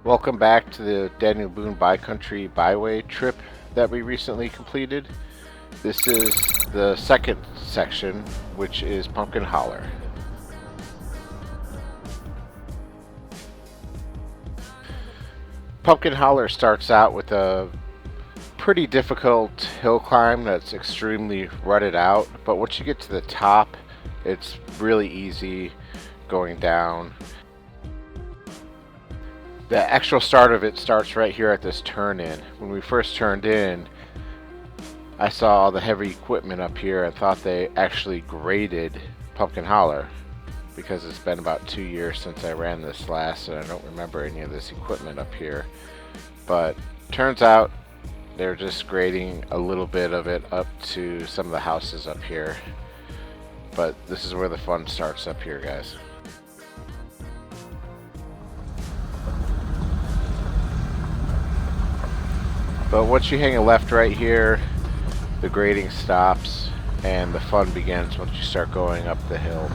Welcome back to the Daniel Boone Bi-Country Byway trip that we recently completed. This is the second section, which is Pumpkin Holler. Pumpkin Holler starts out with a pretty difficult hill climb that's extremely rutted out, but once you get to the top, it's really easy going down. The actual start of it starts right here at this turn-in. When we first turned in, I saw all the heavy equipment up here and thought they actually graded Pumpkin Holler, because it's been about 2 years since I ran this last and I don't remember any of this equipment up here. But turns out they're just grading a little bit of it up to some of the houses up here. But this is where the fun starts up here, guys. But once you hang a left right here, the grading stops and the fun begins once you start going up the hill.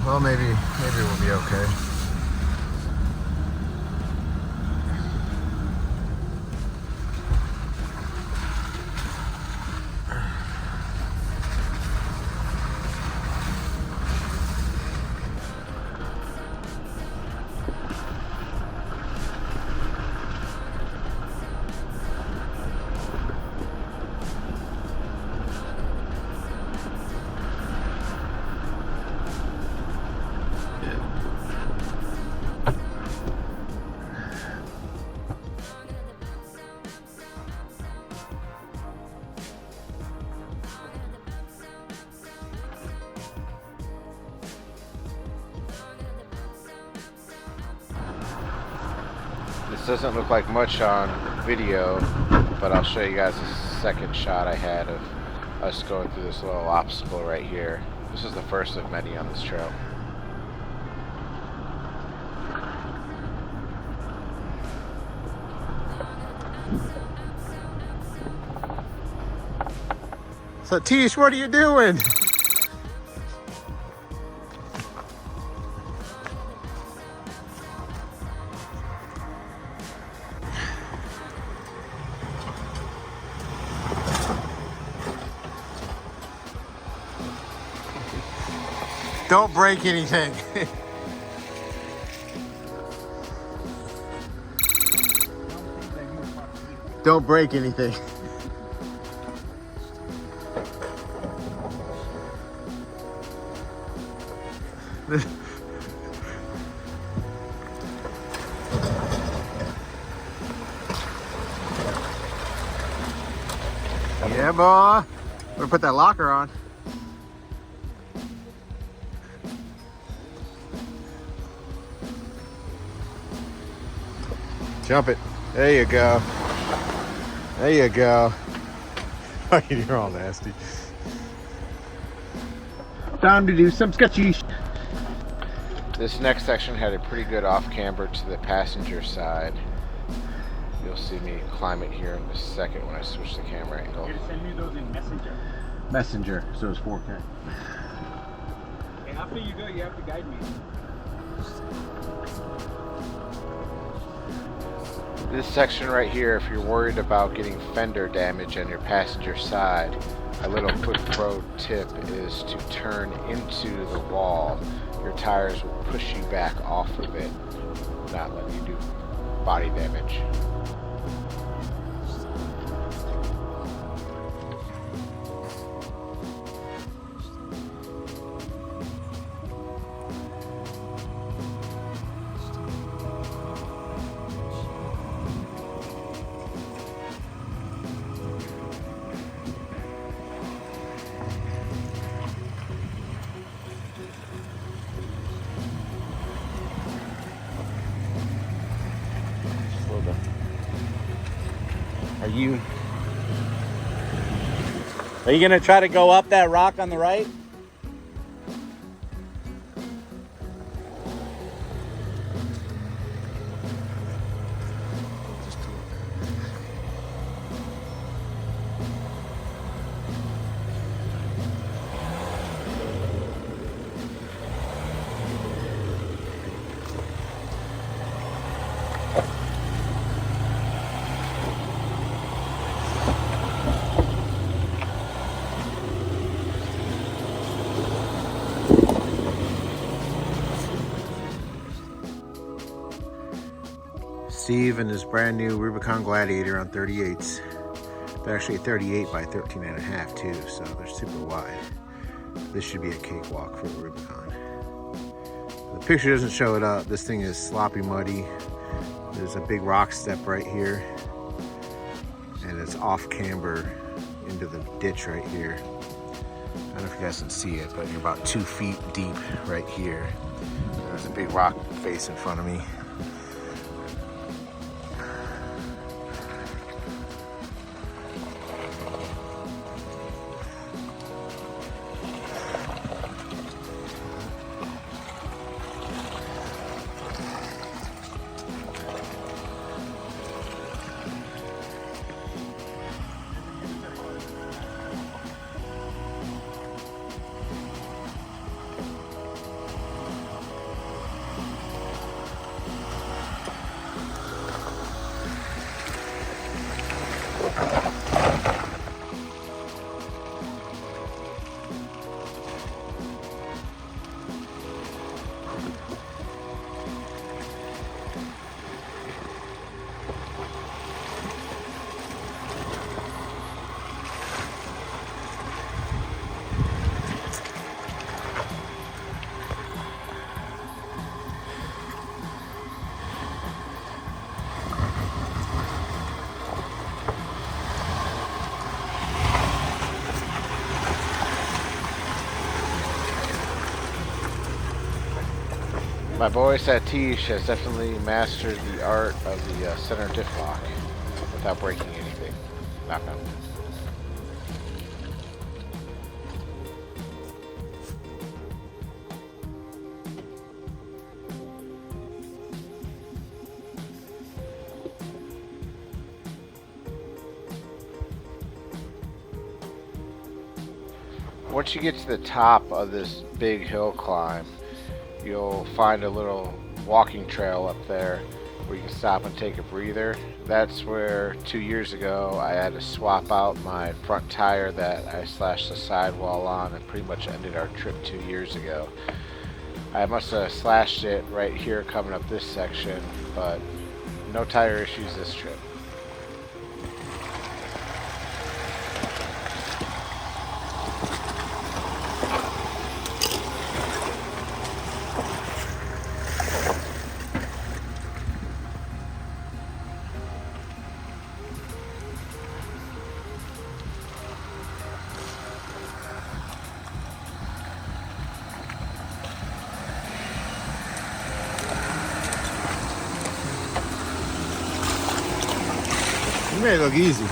Well, maybe we'll be okay. This doesn't look like much on video, but I'll show you guys a second shot I had of us going through this little obstacle right here. This is the first of many on this trail. Satish, what are you doing? Don't break anything. Don't break anything. Yeah, boy. We're gonna put that locker on. Jump it. There you go. There you go. You're all nasty. Time to do some sketchy. This next section had a pretty good off camber to the passenger side. You'll see me climb it here in a second when I switch the camera angle. You're gonna send me those in Messenger. Messenger, so it's 4K. And after you go, you have to guide me. This section right here, if you're worried about getting fender damage on your passenger side, a little quick pro tip is to turn into the wall. Your tires will push you back off of it, not let you do body damage. Are you gonna try to go up that rock on the right? Steve and his brand new Rubicon Gladiator on 38s. They're actually 38 by 13.5 too, so they're super wide. This should be a cakewalk for the Rubicon. The picture doesn't show it up. This thing is sloppy muddy. There's a big rock step right here, and it's off camber into the ditch right here. I don't know if you guys can see it, but you're about 2 feet deep right here. There's a big rock face in front of me. My boy Satish has definitely mastered the art of the center diff lock without breaking anything. Knock on. Once you get to the top of this big hill climb, you'll find a little walking trail up there where you can stop and take a breather. That's where 2 years ago I had to swap out my front tire that I slashed the sidewall on and pretty much ended our trip 2 years ago. I must have slashed it right here coming up this section, but no tire issues this trip. You made it look easy.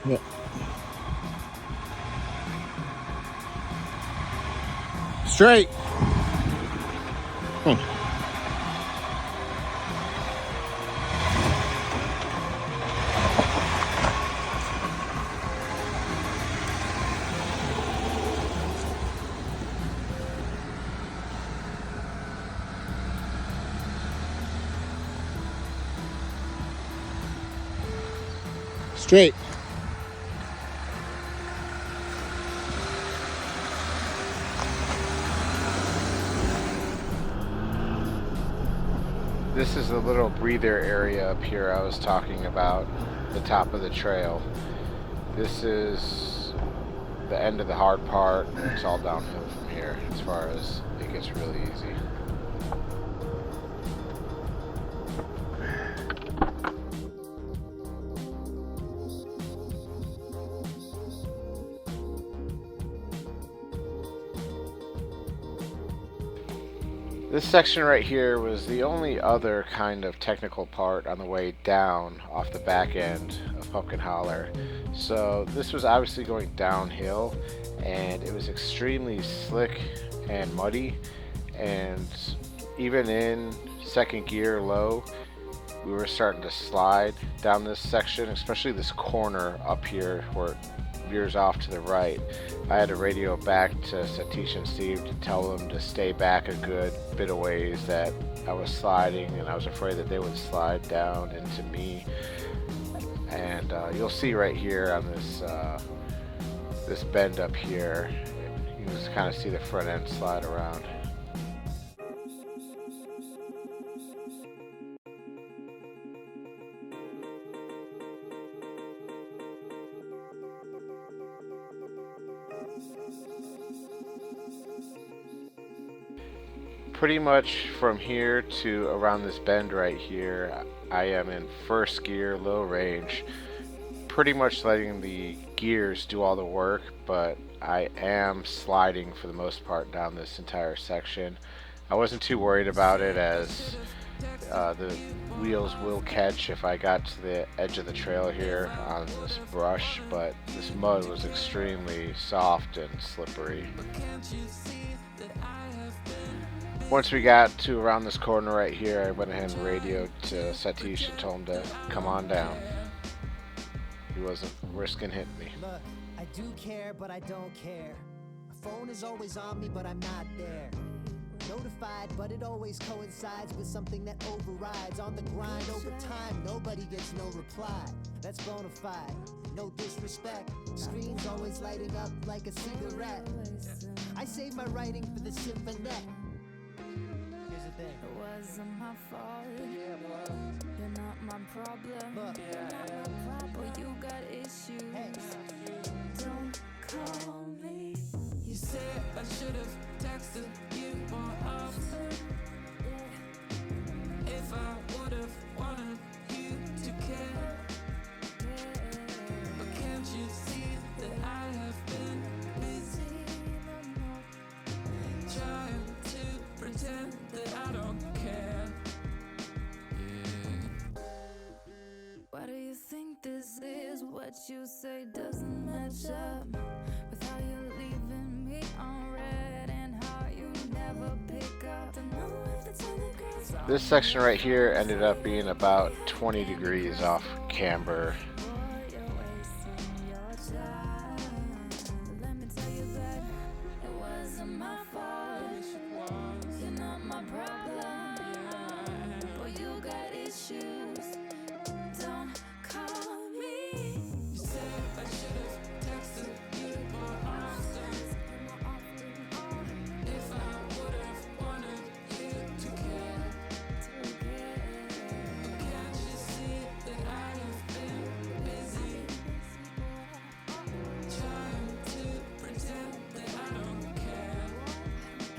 Yeah. Straight. Straight. This is the little breather area up here I was talking about, the top of the trail. This is the end of the hard part. It's all downhill from here as far as it gets really easy. This section right here was the only other kind of technical part on the way down off the back end of Pumpkin Holler. So this was obviously going downhill, and it was extremely slick and muddy, and even in second gear low, we were starting to slide down this section, especially this corner up here where it veers off to the right. I had to radio back to Satish and Steve to tell them to stay back a good bit of ways, that I was sliding, and I was afraid that they would slide down into me. And you'll see right here on this this bend up here, you can just kind of see the front end slide around. Pretty much from here to around this bend right here, I am in first gear, low range, pretty much letting the gears do all the work, but I am sliding for the most part down this entire section. I wasn't too worried about it, as the wheels will catch if I got to the edge of the trail here on this brush, but this mud was extremely soft and slippery. Once we got to around this corner right here, I went ahead and radioed to Satish and told him to come on down. He wasn't risking hitting me. Look, I do care, but I don't care. My phone is always on me, but I'm not there. Notified, but it always coincides with something that overrides. On the grind over time, nobody gets no reply. That's bona fide, no disrespect. Screen's always lighting up like a cigarette. I save my writing for the symphonette. Here's the thing. It wasn't my fault. You're not my problem. Look. You're not my problem. You got issues. Hey. Don't call me. You said I should've texted you more often. If I would've wanted you to care. But can't you see that I have been busy trying to pretend that I don't care? Why do you think this is? What you say doesn't match up with how you're leaving me on red and how you never pick up. Don't know if it's on the girls. This section right here ended up being about 20 degrees off camber. You're wasting your time. Let me tell you that it wasn't my fault. You're not my problem. But you got issues. Don't call me. You said I should've texted you more often. If I would've wanted you to care. But can't you see that I have been busy trying to pretend that I don't care?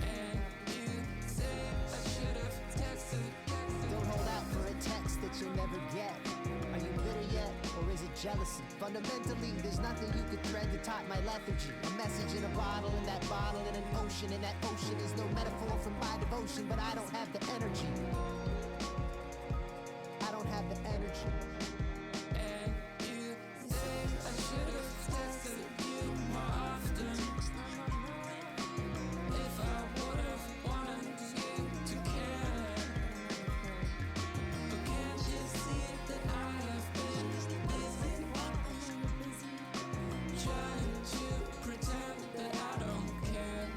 And you say I should've texted. Don't hold out for a text that you'll never get. Are you bitter yet, or is it jealousy? Fundamentally, there's nothing you could thread to top my lethargy. A message in a bottle, and that bottle in an ocean, and that ocean is no metaphor for my devotion, but I don't have the energy. I don't have the energy. And you say I should've texted you more often. If I would've wanted you to care. But can't you see that I have been busy trying to pretend that I don't care?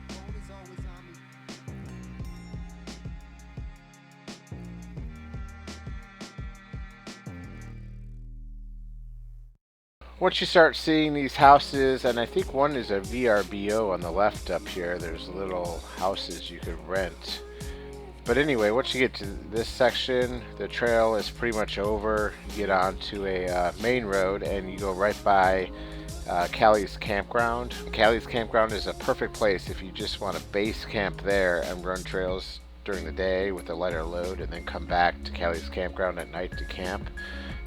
Phone is always on me. Once you start seeing these houses, and I think one is a VRBO on the left up here, there's little houses you could rent. But anyway, once you get to this section, the trail is pretty much over. You get onto a main road and you go right by Callie's Campground. Callie's Campground is a perfect place if you just want to base camp there and run trails during the day with a lighter load and then come back to Callie's Campground at night to camp.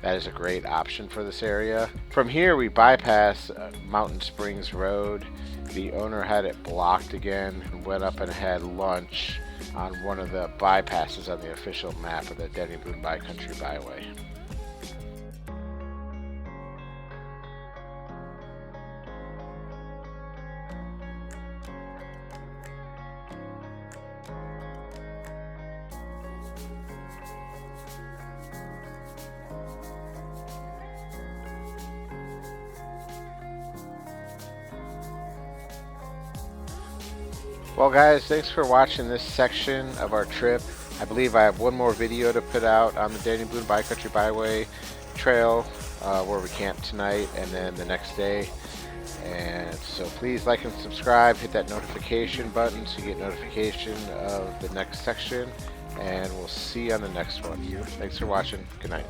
That is a great option for this area. From here we bypass Mountain Springs Road. The owner had it blocked again and went up and had lunch on one of the bypasses on the official map of the Denny Boone Country Byway. Well guys, thanks for watching this section of our trip. I believe I have one more video to put out on the Danny Boone Backcountry Byway Trail where we camped tonight and then the next day. And so please like and subscribe, hit that notification button so you get notification of the next section, and we'll see you on the next one. Thanks for watching. Good night.